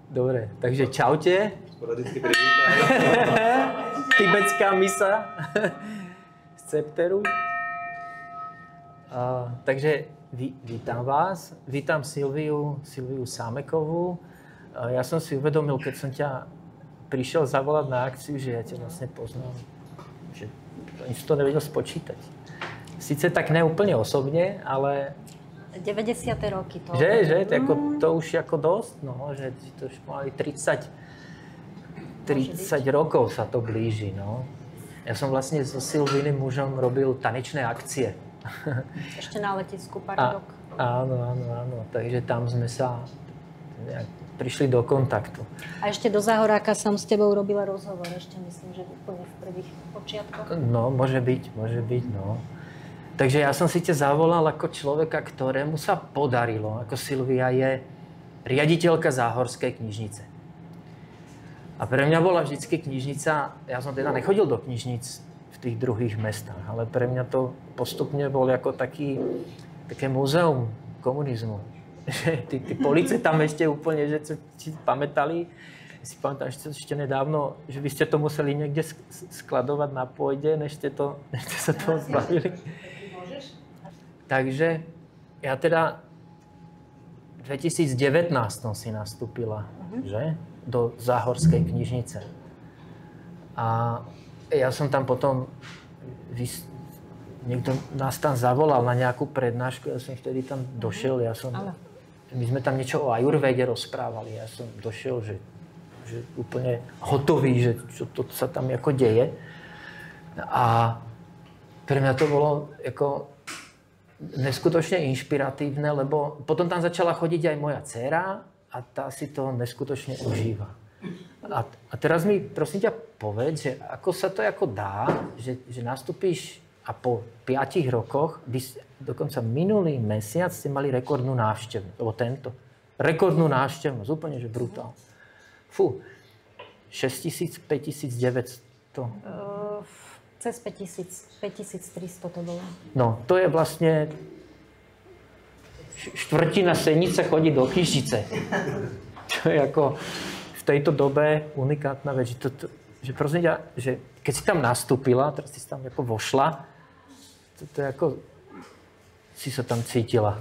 Dobre, takže čaute. Sporadicky privítaj. Tibetská misa z Cepteru. Takže vítam vás. Vítam Silviu Sámekovú. Ja som si uvedomil, keď som ťa prišiel zavolať na akciu, že ja ťa vlastne poznám. Že ani si to nevedel spočítať. Sice tak neúplne osobne, ale... 90. roky to. Že? To už ako dosť, no, že to už mali 30 rokov sa to blíži, no. Ja som vlastne so Silvíným mužom robil tanečné akcie. Ešte na letisku Paradok. Áno. Takže tam sme sa prišli do kontaktu. A ešte do Záhoráka som s tebou robila rozhovor, ešte myslím, že úplne v prvých počiatkoch. No, môže byť, no. Takže ja som si ťa zavolal ako človeka, ktorému sa podarilo, ako Silvia je riaditeľka Záhorskej knižnice. A pre mňa bola vždycky knižnica, ja som teda nechodil do knižnic v tých druhých mestách, ale pre mňa to postupne bol ako také múzeum komunizmu. Tí police tam ešte úplne, že si pamätali, si pamätám ešte nedávno, že by ste to museli niekde skladovať na pôde, než ste sa toho zbavili. Takže ja teda v 2019 si nastúpila, že? Do Záhorskej knižnice. A ja som tam potom, niekto nás tam zavolal na nejakú prednášku, ja som vtedy tam došiel, my sme tam niečo o ajurvéde rozprávali, ja som došiel, že úplne hotový, že čo to sa tam ako deje. A pre mňa to bolo ako neskutočne inšpiratívne, lebo potom tam začala chodiť aj moja dcéra a tá si to neskutočne užíva. A teraz mi prosím ťa povedz, že ako sa to ako dá, že nastúpíš a po 5 rokoch, dokonca minulý mesiac ste mali rekordnú návštevnosť, alebo tento. Rekordnú návštevnosť, úplne že brutál. Fú, 6 000, 5 900. Cez 5300 to bolo. No, to je vlastne štvrtina Senice chodí do knižnice. Čo je ako v tejto dobe unikátna vec. Že prosím ťa, že keď si tam nastúpila, teraz si tam ako vošla, to je ako si sa tam cítila.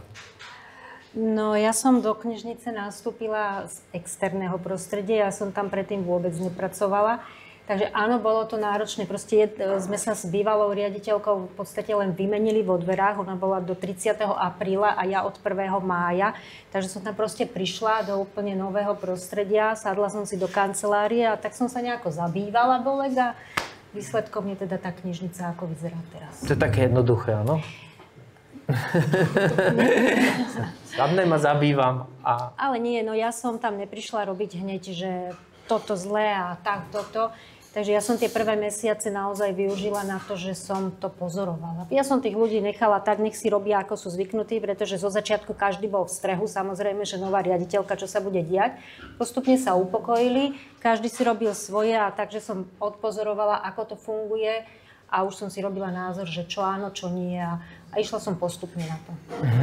No, ja som do knižnice nastúpila z externého prostredia, ja som tam predtým vôbec nepracovala. Takže áno, bolo to náročné. Proste sme sa s bývalou riaditeľkou v podstate len vymenili vo dverách. Ona bola do 30. apríla a ja od 1. mája. Takže som tam proste prišla do úplne nového prostredia. Sadla som si do kancelárie a tak som sa nejako zabývala, Bolek, a výsledkom je teda tá knižnica, ako vyzerá teraz. To je také jednoduché, áno? Sadnem a zabývam. Ale nie, no ja som tam neprišla robiť hneď, že toto zlé a tak, toto. Takže ja som tie prvé mesiace naozaj využila na to, že som to pozorovala. Ja som tých ľudí nechala tak, nech si robia, ako sú zvyknutí, pretože zo začiatku každý bol v strehu, samozrejme, že nová riaditeľka, čo sa bude diať. Postupne sa upokojili, každý si robil svoje a takže som odpozorovala, ako to funguje a už som si robila názor, že čo áno, čo nie a išla som postupne na to.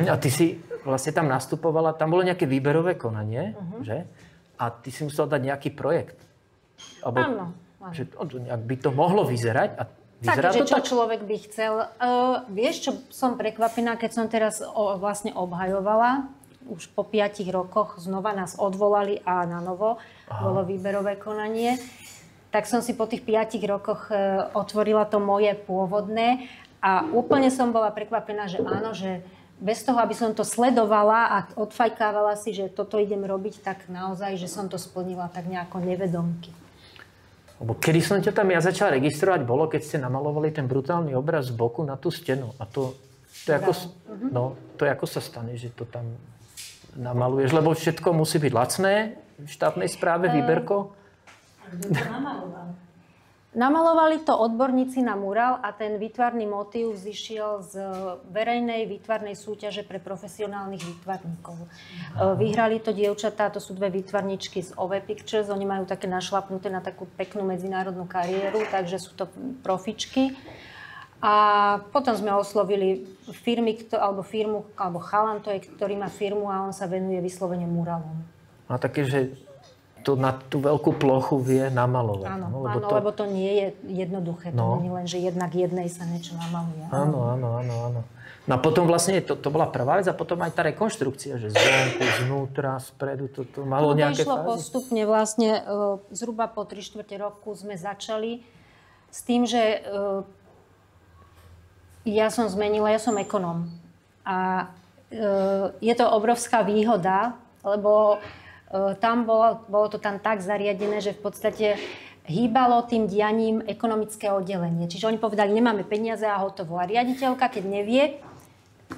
A ty si vlastne tam nastupovala, tam bolo nejaké výberové konanie, že? A ty si musel dať nejaký projekt. Áno. Že nejak by to mohlo vyzerať. A vyzerá takže to čo tak? človek by chcel. Vieš, čo som prekvapená, keď som teraz vlastne obhajovala. Už po 5 rokoch znova nás odvolali a na novo bolo výberové konanie. Tak som si po tých 5 rokoch otvorila to moje pôvodné a úplne som bola prekvapená, že áno, že bez toho, aby som to sledovala a odfajkávala si, že toto idem robiť, tak naozaj, že som to splnila tak nejako nevedomky. Lebo kedy som ťa tam ja začal registrovať, bolo, keď ste namalovali ten brutálny obraz z boku na tú stenu. A to je ako, to je ako sa stane, že to tam namaluješ, lebo všetko musí byť lacné v štátnej správe, výberko. Kto to namaloval? Namalovali to odborníci na murál a ten výtvarný motív zišiel z verejnej výtvarnej súťaže pre profesionálnych výtvarníkov. Vyhrali to dievčatá, to sú 2 výtvarničky z OV Pictures, oni majú také našlapnuté na takú peknú medzinárodnú kariéru, takže sú to profičky. A potom sme oslovili firmu, alebo chalan to je, ktorý má firmu a on sa venuje vyslovene murálom. A také, že to na tú veľkú plochu vie namalovať. Áno, lebo to nie je jednoduché. To nie je len, že jednak jednej sa niečo namaluje. Áno. No a potom vlastne to bola prvá vec a potom aj tá rekonštrukcia, že zvonku, znútra, spredu, to malo nejaké išlo fázy. postupne vlastne, zhruba po 3/4 roku sme začali s tým, že ja som ekonóm. A je to obrovská výhoda, lebo tam bolo to tam tak zariadené, že v podstate hýbalo tým dianím ekonomické oddelenie. Čiže oni povedali, nemáme peniaze a hotovo. A riaditeľka, keď nevie,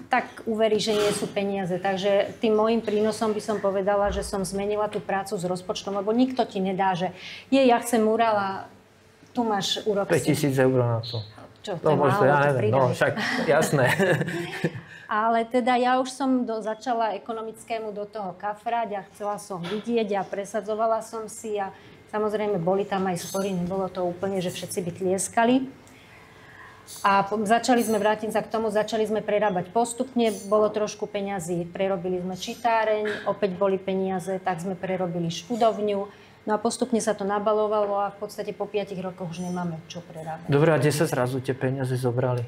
tak uverí, že nie sú peniaze. Takže tým môjim prínosom by som povedala, že som zmenila tú prácu s rozpočtom, lebo nikto ti nedá, že ja chcem murál a tu máš úrok. 5 000 eur na to. Čo, to je málo, ja neviem, však jasné. Ale teda ja už som začala ekonomickému do toho kafrať a chcela som vidieť a presadzovala som si a samozrejme boli tam aj spory, nebolo to úplne, že všetci by tlieskali. A vrátim sa k tomu, začali sme prerábať postupne, bolo trošku peňazí, prerobili sme čitáreň, opäť boli peniaze, tak sme prerobili študovňu. No a postupne sa to nabalovalo a v podstate po 5 rokoch už nemáme čo prerábať. Dobre, a kde sa zrazu tie peniaze zobrali?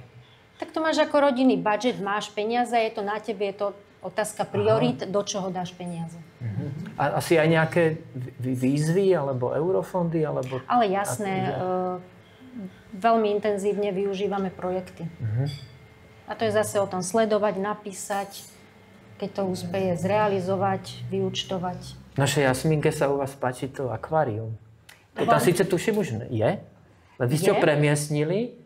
Tak to máš ako rodinný budget, máš peniaze, je to na tebe, je to otázka priorít, do čoho dáš peniaze. A asi aj nejaké výzvy, alebo eurofondy, alebo... Ale jasné, veľmi intenzívne využívame projekty. A to je zase o tom sledovať, napísať, keď to úspeje zrealizovať, vyúčtovať. Našej Jasminke sa u vás páči to akvárium. To tam síce tuším už je, ale vy ste ho premiestnili,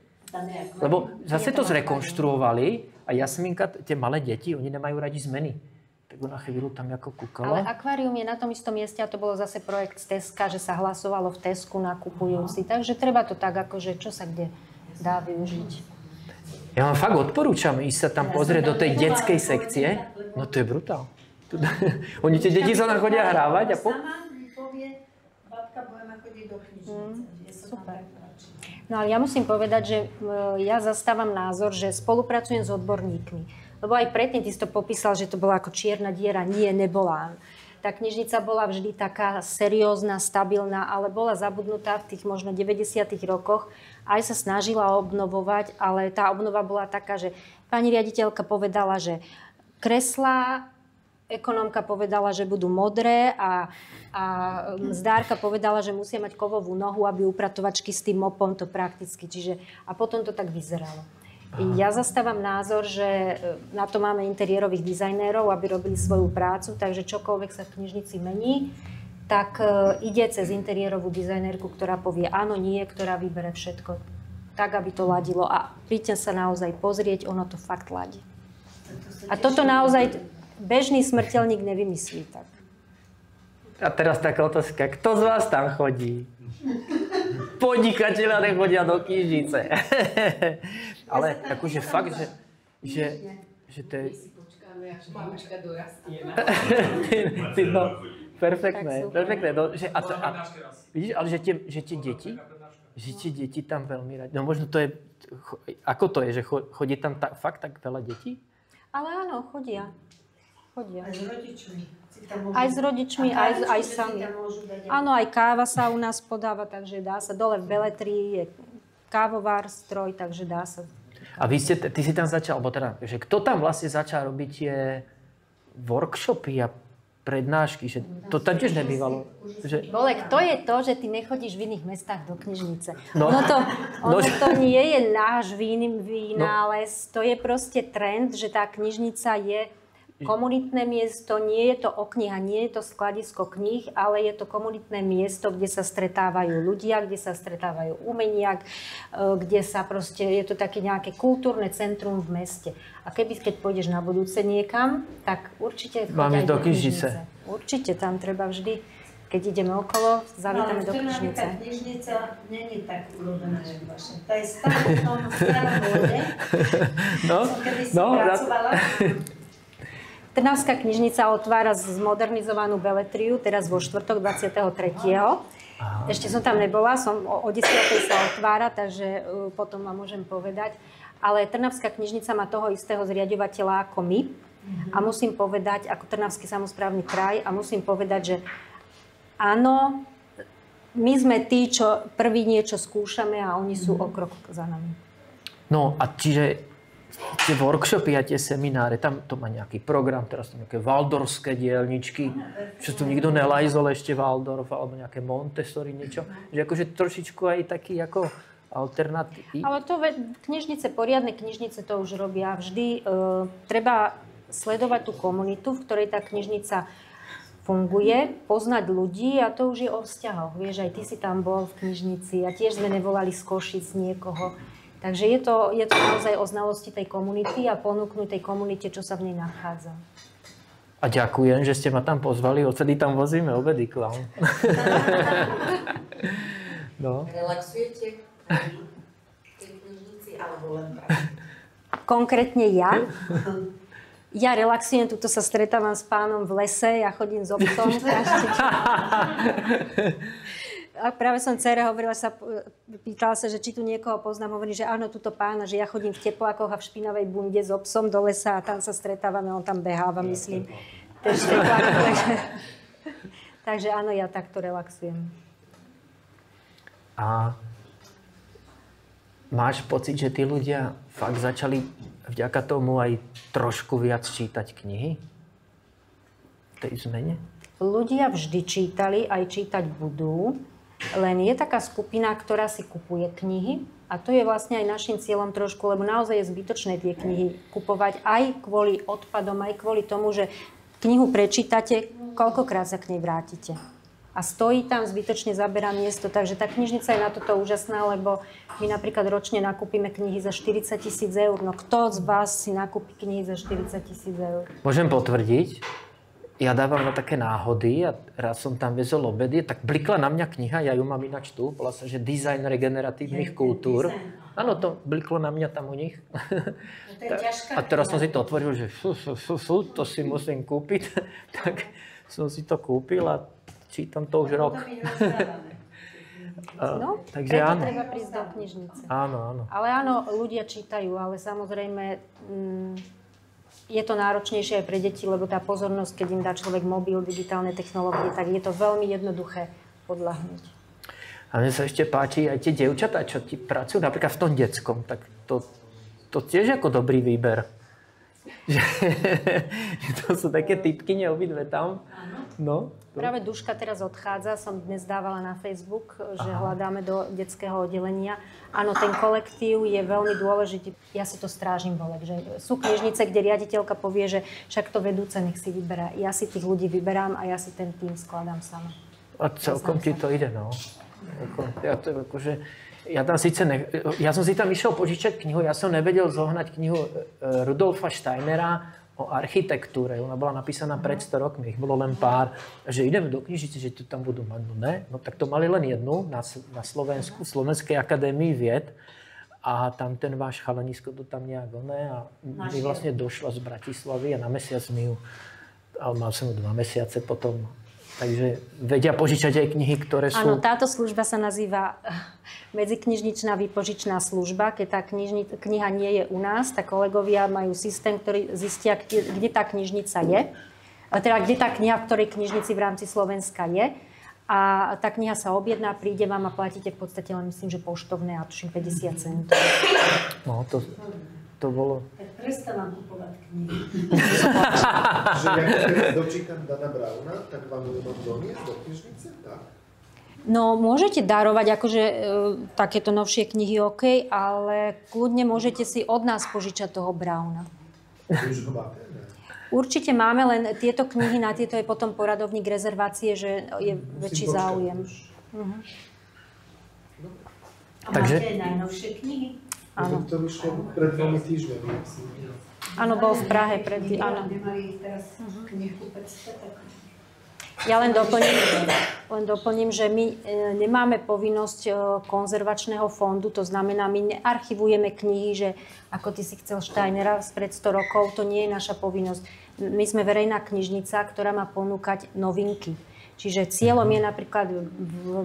lebo zase to zrekonštruovali a Jasminka, tie malé deti, oni nemajú radi zmeny. Tak ona chvíľu tam ako kúkala. Ale akvárium je na tom istom mieste a to bolo zase projekt z Teska, že sa hlasovalo v Tesku nakupujúci. Takže treba to tak, akože čo sa kde dá využiť. Ja vám fakt odporúčam ísť sa tam pozrieť do tej detskej sekcie. No to je brutál. Oni tie deti sa tam chodia hrávať a Sama mi povie, babka budeme chodiť do knižnice. Super. No ale ja musím povedať, že ja zastávam názor, že spolupracujem s odborníkmi. Lebo aj predtým ty si to popísal, že to bola ako čierna diera. Nie, nebola. Tá knižnica bola vždy taká seriózna, stabilná, ale bola zabudnutá v tých možno 90. rokoch. Aj sa snažila obnovovať, ale tá obnova bola taká, že pani riaditeľka povedala, že kreslá, ekonómka povedala, že budú modré a zdárka povedala, že musia mať kovovú nohu, aby upratovačky s tým mopom to prakticky. A potom to tak vyzeralo. Ja zastávam názor, že na to máme interiérových dizajnérov, aby robili svoju prácu, takže čokoľvek sa v knižnici mení, tak ide cez interiérovú dizajnérku, ktorá povie áno, nie, ktorá vybere všetko tak, aby to ladilo. A príďte sa naozaj pozrieť, ono to fakt ladí. A toto naozaj bežný smrteľník nevymyslí tak. A teraz taká otázka, kto z vás tam chodí? Podnikateľa nechodia do knižnice. Ale akože fakt, že to je... Počkáme, až mamička dorastie. No, perfektné. Vidíš, ale že tie deti tam veľmi radi. No možno to je... Ako to je, že chodí tam fakt tak veľa detí? Ale áno, chodia. Aj s rodičmi. Aj s rodičmi, aj sami. Áno, aj káva sa u nás podáva, takže dá sa. Dole v Beletrii je kávovár, stroj, takže dá sa. A ty si tam začal, alebo teda, že kto tam vlastne začal robiť tie workshopy a prednášky, že to tam tiež nebývalo. Bolek, to je to, že ty nechodíš v iných mestách do knižnice. Ono to nie je náš vynález, to je proste trend, že tá knižnica je komunitné miesto, nie je to o kniha, nie je to skladisko kníh, ale je to komunitné miesto, kde sa stretávajú ľudia, kde sa stretávajú umenia, kde sa proste, je to také nejaké kultúrne centrum v meste. A keď pôjdeš na budúce niekam, tak určite choď aj do knižnice. Určite, tam treba vždy, keď ideme okolo, zavítame do knižnice. Ale knižnica není tak urobená, jak vaša. Tá je stále v tom starom bode. Som kedysi pracovala. Trnavská knižnica otvára zmodernizovanú Beletriu, teraz vo štvrtok 23. Ešte som tam nebola, o 10. sa otvára, takže potom vám môžem povedať. Ale Trnavská knižnica má toho istého zriaďovateľa ako my. A musím povedať, ako Trnavský samosprávny kraj, a musím povedať, že áno, my sme tí, čo prvý niečo skúšame a oni sú o krok za nami. No a čiže tie workshopy a tie semináre, tam to má nejaký program, teraz to nejaké waldorfské dielničky, čo tu nikto nelajzol ešte Waldorf, alebo nejaké Montessori, niečo. Že akože trošičku aj taký ako alternatív. Ale to knižnice, poriadne knižnice to už robia. Vždy treba sledovať tú komunitu, v ktorej tá knižnica funguje, poznať ľudí a to už je o vzťahoch. Vieš, aj ty si tam bol v knižnici a tiež sme nevolali z Košíc niekoho. Takže je to naozaj o znalosti tej komunity a ponúknuť tej komunite, čo sa v nej nachádza. A ďakujem, že ste ma tam pozvali, odtedy tam vozíme obedy k vám. No. Relaxujete v tej knižnici alebo len práve? Konkrétne ja? Ja relaxujem, tuto sa stretávam s pánom v lese, ja chodím s obcom. A práve som dcere hovorila, pýtala sa, že či tu niekoho poznám, hovorí, že áno, tuto pána, že ja chodím v teplákoch a v špinavej bunde s obsom do lesa a tam sa stretávame, on tam beháva, myslím. Takže áno, ja takto relaxujem. A máš pocit, že tí ľudia fakt začali vďaka tomu aj trošku viac čítať knihy? V tej zmene? Ľudia vždy čítali, aj čítať budú, len je taká skupina, ktorá si kupuje knihy a to je vlastne aj našim cieľom trošku, lebo naozaj je zbytočné tie knihy kupovať aj kvôli odpadom, aj kvôli tomu, že knihu prečítate, koľkokrát sa k nej vrátite. A stojí tam, zbytočne zaberá miesto, takže tá knižnica je na toto úžasná, lebo my napríklad ročne nakúpime knihy za 40 000 eur. No kto z vás si nakúpi knihy za 40 000 eur? Môžem potvrdiť. Ja dávam na také náhody a raz som tam viezol obedy, tak blikla na mňa kniha, ja ju mám ináč tu, bola sa, že Dizajn regeneratívnych kultúr. Áno, to bliklo na mňa tam u nich. To je ťažká. A teraz som si to otvoril, že to si musím kúpiť. Tak som si to kúpil a čítam to už rok. No, takže preto áno. treba prísť do knižnice. Áno, áno. Ale áno, ľudia čítajú, ale samozrejme je to náročnejšie aj pre deti, lebo tá pozornosť, keď im dá človek mobil, digitálne technológie, tak je to veľmi jednoduché podľahnúť. A mne sa ešte páči aj tie dievčatá, čo ti pracujú napríklad v tom detskom, tak to tiež ako dobrý výber. Že to sú také typkyne obidve tam. No. Práve Duška teraz odchádza, som dnes dávala na Facebook, že hľadáme do detského oddelenia. Áno, ten kolektív je veľmi dôležitý. Ja si to strážim, Bolek, že sú knižnice, kde riaditeľka povie, že však to vedúce nech si vyberá. Ja si tých ľudí vyberám a ja si ten tým skladám sama. A celkom ti to ide, no. Ja som si tam išiel požičať knihu, ja som nevedel zohnať knihu Rudolfa Steinera o architektúre. Ona bola napísaná pred 100 rokmi, ich bolo len pár. Že ideme do knižnice, že tu tam budú mať. No ne, no tak to mali len jednu na Slovensku, Slovenskej akadémii vied. A tam ten váš chalanisko to tam nejak a mi vlastne došla z Bratislavy a na mesiac mi ju, ale mal som ju 2 mesiace potom. Takže vedia požičať aj knihy, ktoré sú... Áno, táto služba sa nazýva medziknižničná výpožičná služba. Keď tá kniha nie je u nás, tak kolegovia majú systém, ktorý zistia, kde tá knižnica je. Teda, kde tá kniha, v ktorej knižnici v rámci Slovenska je. A tá kniha sa objedná, príde vám a platíte v podstate len, myslím, že poštovné, a tuším 50 centov. No, to bolo... Tak prestávam kupovať knihy. Že jak teraz dočítam Dana Brauna, tak vám budú mať doniesť do knižnice? Tak. No, môžete darovať akože takéto novšie knihy, OK, ale kľudne môžete si od nás požičať toho Brauna. Už ho máte? Ne? Určite máme, len tieto knihy, na tieto je potom poradovník rezervácie, že je väčší záujem. A máte aj najnovšie knihy? Áno. To vyšlo pred 2 týždňami. Áno, bol v Prahe predtým, áno. Nemali teraz knihu 500, tak... Ja len doplním, že my nemáme povinnosť konzervačného fondu, to znamená, my nearchivujeme knihy, že ako ty si chcel Steinera spred 100 rokov, to nie je naša povinnosť. My sme verejná knižnica, ktorá má ponúkať novinky. Čiže cieľom je napríklad,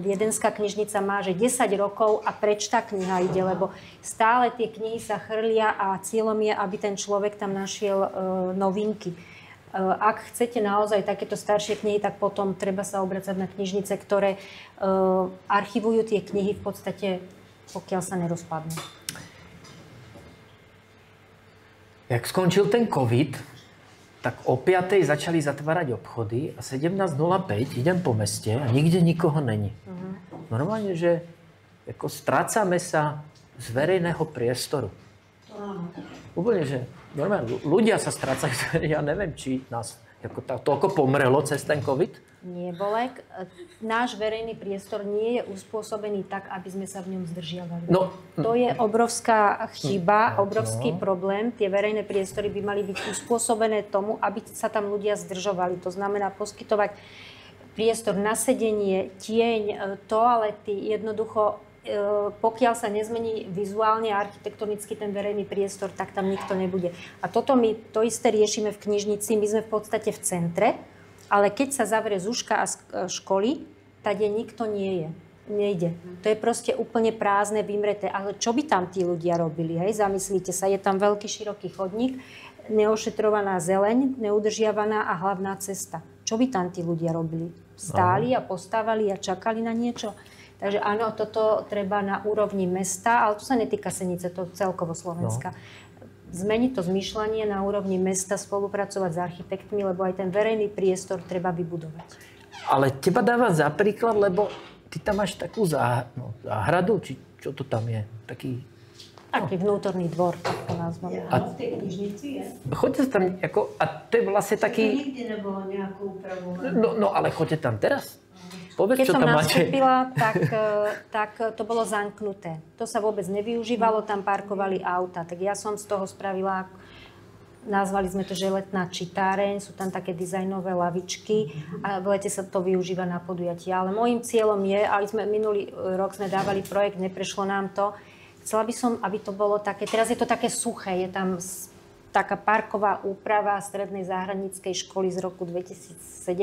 viedenská knižnica má, že 10 rokov a preč tá kniha ide, lebo stále tie knihy sa chrlia a cieľom je, aby ten človek tam našiel novinky. Ak chcete naozaj takéto staršie knihy, tak potom treba sa obracať na knižnice, ktoré archivujú tie knihy v podstate, pokiaľ sa nerozpadnú. Jak skončil ten COVID, tak o 5:00 začali zatvárať obchody a 17:05 idem po meste a nikde nikoho není. Normálne, že ako strácame sa z verejného priestoru. Úplne, že normálne, ľudia sa strácajú. Ja neviem, či nás toľko pomrelo cez ten COVID. Nie, Bolek. Náš verejný priestor nie je uspôsobený tak, aby sme sa v ňom zdržiavali. To je obrovská chyba, obrovský problém. Tie verejné priestory by mali byť uspôsobené tomu, aby sa tam ľudia zdržovali. To znamená poskytovať priestor na sedenie, tieň, toalety, jednoducho pokiaľ sa nezmení vizuálne a architektonicky ten verejný priestor, tak tam nikto nebude. A toto my to isté riešime v knižnici. My sme v podstate v centre, ale keď sa zavrie ZUŠka a školy, tade nikto nejde. To je proste úplne prázdne, vymreté. Ale čo by tam tí ľudia robili? Hej? Zamyslíte sa, je tam veľký, široký chodník, neošetrovaná zeleň, neudržiavaná a hlavná cesta. Čo by tam tí ľudia robili? Stáli a postávali a čakali na niečo? Takže áno, toto treba na úrovni mesta, ale to sa netýka Senice, to celkovo Slovenska. Zmeniť to zmýšľanie na úrovni mesta, spolupracovať s architektmi, lebo aj ten verejný priestor treba vybudovať. Ale teba dávam za príklad, lebo ty tam máš takú záhradu, či čo to tam je? Taký vnútorný dvor, tak to nazveme. A v tej knižnici je? Chodíte tam, a to je vlastne taký... To nikdy nebolo nejakú úpravu. No, ale chodíte tam teraz? Povedz, Keď čo som tam máte. nastúpila, tak to bolo zanknuté. To sa vôbec nevyužívalo, tam parkovali auta. Tak ja som z toho spravila, nazvali sme to, že letná čitáreň, sú tam také dizajnové lavičky a v lete sa to využíva na podujatia. Ale môjim cieľom je, minulý rok sme dávali projekt, neprešlo nám to. Chcela by som, aby to bolo také, teraz je to také suché, je tam taká parková úprava strednej záhradníckej školy z roku 2017.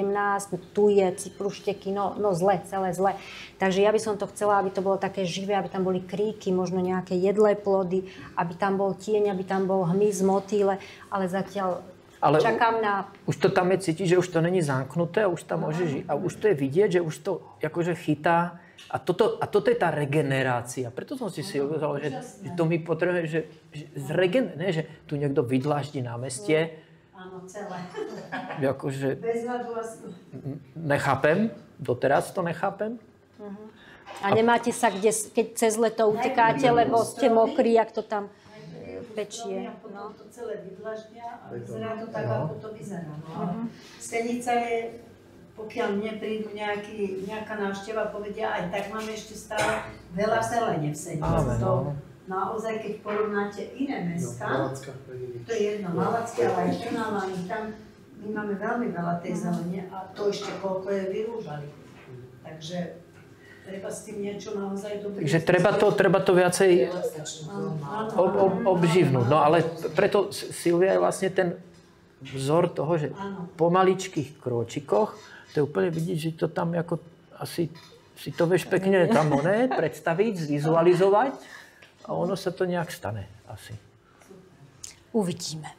Tu je ciprušteky, no zle, celé zle. Takže ja by som to chcela, aby to bolo také živé, aby tam boli kríky, možno nejaké jedlé plody, aby tam bol tieň, aby tam bol hmyz, motýle, ale zatiaľ čakám na... Už to tam je cítiť, že už to není zamknuté a už tam môže žiť. A už to je vidieť, že už to akože chytá. A toto je tá regenerácia. Preto som si uvedomil, že to my potrebujeme, že tu niekto vydláždi na meste. Áno, celé. Akože, Bez hľadu nechápem, doteraz to nechápem. A nemáte sa, keď cez leto utekáte, lebo ste mokrí, jak to tam pečie. Potom to celé vydlaždia a vyzerá to tak, ako to vyzerá. Senica je... Pokiaľ mne prídu nejaká návšteva, povedia, aj tak máme ešte stále veľa zelene v Senici. To naozaj, keď porovnáte iné mesta, to je jedno, Malacké, ale aj Trnava, my máme veľmi veľa tej zelene a to ešte koľko je vyrúžali. Takže treba s tým niečo naozaj dobré. Takže treba to viacej obživnúť. No ale preto Silvia je vlastne ten vzor toho, že po maličkých krôčikoch to je úplne vidieť, že to tam ako asi si to vieš pekne tam predstaviť, zvizualizovať a ono sa to nejak stane asi. Uvidíme.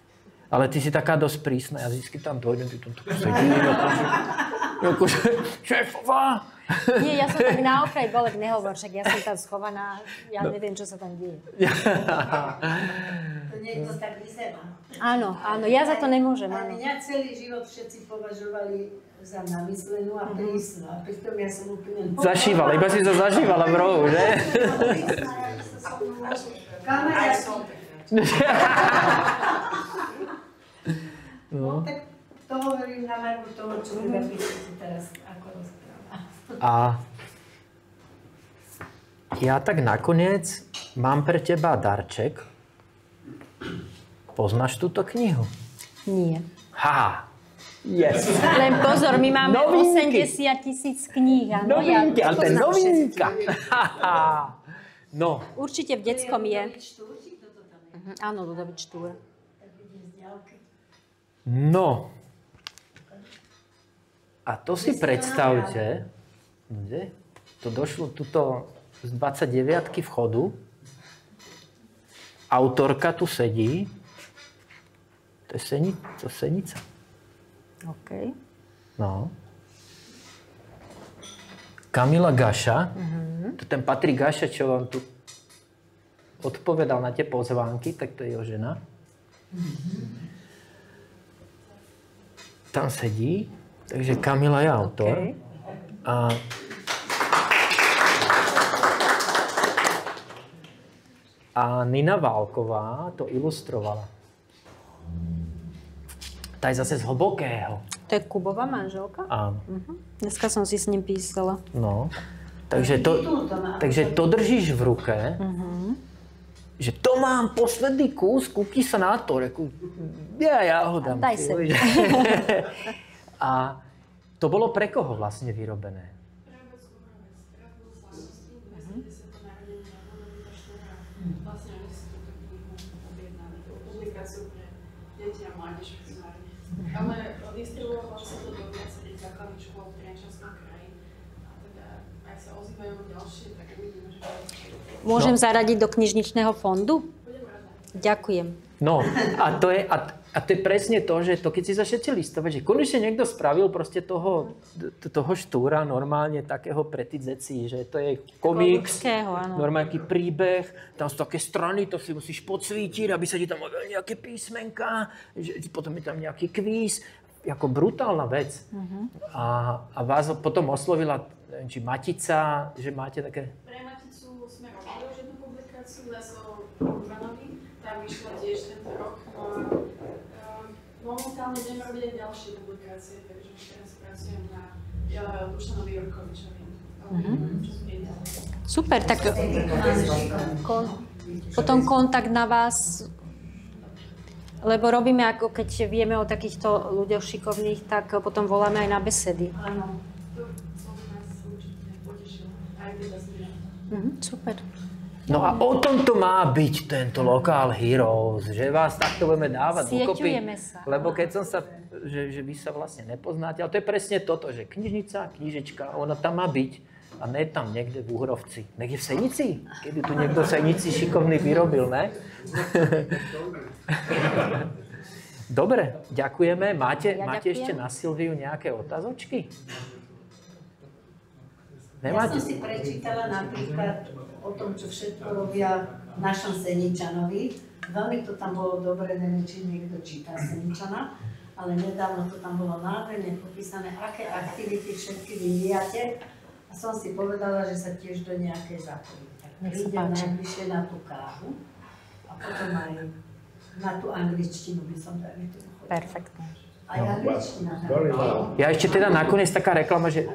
Ale ty si taká dosť prísna, ja vždycky tam dojdem, ty tam sedím, akože šéfová. Nie, ja som tak na okraj, Bolek, nehovor, však ja som tam schovaná, ja neviem, čo sa tam deje. To niekto tak vyzerá. Áno, ja za to nemôžem, A áno. mňa celý život všetci považovali za namyslenú a prísnu. A pritom ja som úplne... Zašívala, iba si to zašívala v rohu, že? Kamera som. No, tak to hovorím na margu toho, čo teda píšete teraz, ako rozpráva. A ja tak nakoniec mám pre teba darček. Poznáš túto knihu? Nie. Ha! Yes. Len pozor, my máme Novinky. 80 000 kníh. Novinky, ale to je novinka. No. Určite v detskom je. Áno, Ludovič Štúr. No. A to si predstavte, kde? To došlo tuto z 29-ky vchodu. Autorka tu sedí. To je Senica. OK. No. Kamila Gaša. To ten Patrik Gaša, čo vám tu odpovedal na tie pozvánky, tak to je jeho žena. Tam sedí. Takže Kamila je autor. Okay. A Nina Válková to ilustrovala. Tá je zase z Hlbokého. To je Kubová manželka? Áno. Dneska som si s ním písala. No. Takže to držíš v ruke, že to mám posledný kus, kúpni sa na to. Reku, ja ho dám. Daj sa. A to bolo pre koho vlastne vyrobené? Vlastne oni si túto knihu objednali, publikáciu pre deti a mládež primárne. Ale distribuovalo sa to do viacerých základných škôl v Trenčanskom kraji. A teda, ak sa ozývajú ďalšie, tak uvidíme, že... Môžem zaradiť do knižničného fondu? Ďakujem. No, a to je presne to, že to keď si začnete listovať, že konečne niekto spravil proste toho štúra normálne takého pre tí deti, že to je komiks, normálne nejaký príbeh, tam sú také strany, to si musíš podsvítiť, aby sa ti tam objavili nejaké písmenka, že potom je tam nejaký kvíz, ako brutálna vec. A vás potom oslovila, neviem, či Matica, že máte také... Pre Maticu sme robili už jednu publikáciu, Leso Urbanovi, tá vyšla tiež tento rok. Momentálne ideme robiť aj ďalšie publikácie, takže teraz pracujem na Dušanovi Jurkovičovi. Super, tak potom kontakt na vás, lebo robíme, ako keď vieme o takýchto ľuďoch šikovných, tak potom voláme aj na besedy. Áno. To som nás určite potešila, aj teda sme. Super. No a o tom to má byť tento Local Heroes, že vás takto budeme dávať dokopy. Sieťujeme sa. Lebo keď som sa, že vy sa vlastne nepoznáte, ale to je presne toto, že knižnica, knižečka, ona tam má byť. A ne tam niekde v Úhrovci. Niekde v Senici? Keby tu niekto v Senici šikovný vyrobil, ne? Dobre, ďakujeme. Máte ešte na Silviu nejaké otázočky? Nemáte? Ja som si prečítala napríklad o tom, čo všetko robia v našom Seničanovi. Veľmi to tam bolo dobre, neviem, či niekto číta Seničana, ale nedávno to tam bolo nádherne popísané, aké aktivity všetky vyvíjate. A som si povedala, že sa tiež do nejakej zapojí. Tak prídem najbližšie na tú kávu a potom aj na tú angličtinu by som dali tu chodila. Perfektne. Aj angličtina. Ja ešte teda nakoniec taká reklama, že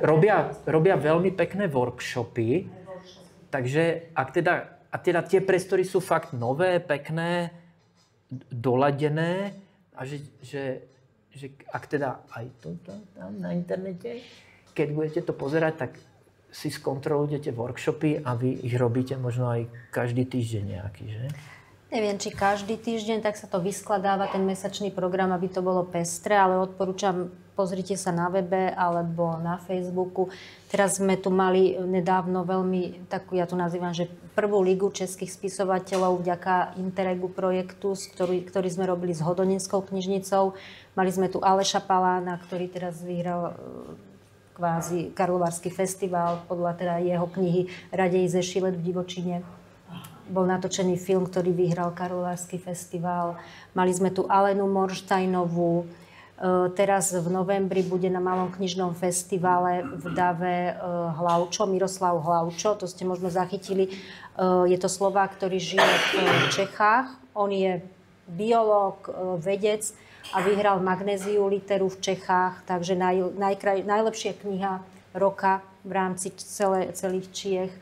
robia veľmi pekné workshopy, takže ak teda tie priestory sú fakt nové, pekné, doladené a že ak teda aj to tam na internete, keď budete to pozerať, tak si skontrolujete tie workshopy a vy ich robíte možno aj každý týždeň nejaký, že? Neviem, či každý týždeň, tak sa to vyskladáva, ten mesačný program, aby to bolo pestré, ale odporúčam, pozrite sa na webe alebo na Facebooku. Teraz sme tu mali nedávno veľmi takú, ja tu nazývam, že prvú ligu českých spisovateľov vďaka Interregu projektu, ktorý sme robili s Hodoninskou knižnicou. Mali sme tu Aleša Palána, ktorý teraz vyhral kvázi Karlovarský festival podľa teda jeho knihy Radej ze Šilet v divočine. Bol natočený film, ktorý vyhral Karlovarský festival. Mali sme tu Alenu Morštajnovú. Teraz v novembri bude na Malom knižnom festivale v Dave Miroslav Hlavčo. To ste možno zachytili. Je to Slovák, ktorý žije v Čechách. On je biológ, vedec a vyhral Magnéziu literu v Čechách. Takže najlepšia kniha roka v rámci celých Čiech.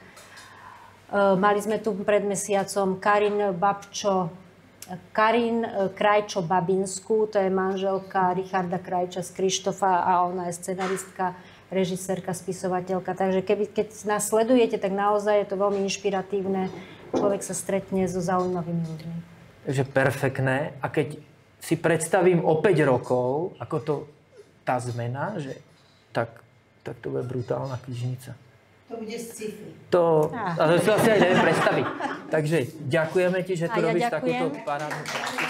Mali sme tu pred mesiacom Karin Krajčo-Babinskú, to je manželka Richarda Krajča z Krištofa a ona je scenaristka, režisérka, spisovateľka. Takže keď nás sledujete, tak naozaj je to veľmi inšpiratívne. Človek sa stretne so zaujímavými ľuďmi. Takže perfektné. A keď si predstavím o 5 rokov, ako to tá zmena, že tak to bude brutálna knižnica. To bude sci-fi. Ale to si asi aj neviem predstaviť. Takže ďakujeme ti, že tu robíš takúto parádnu prácu.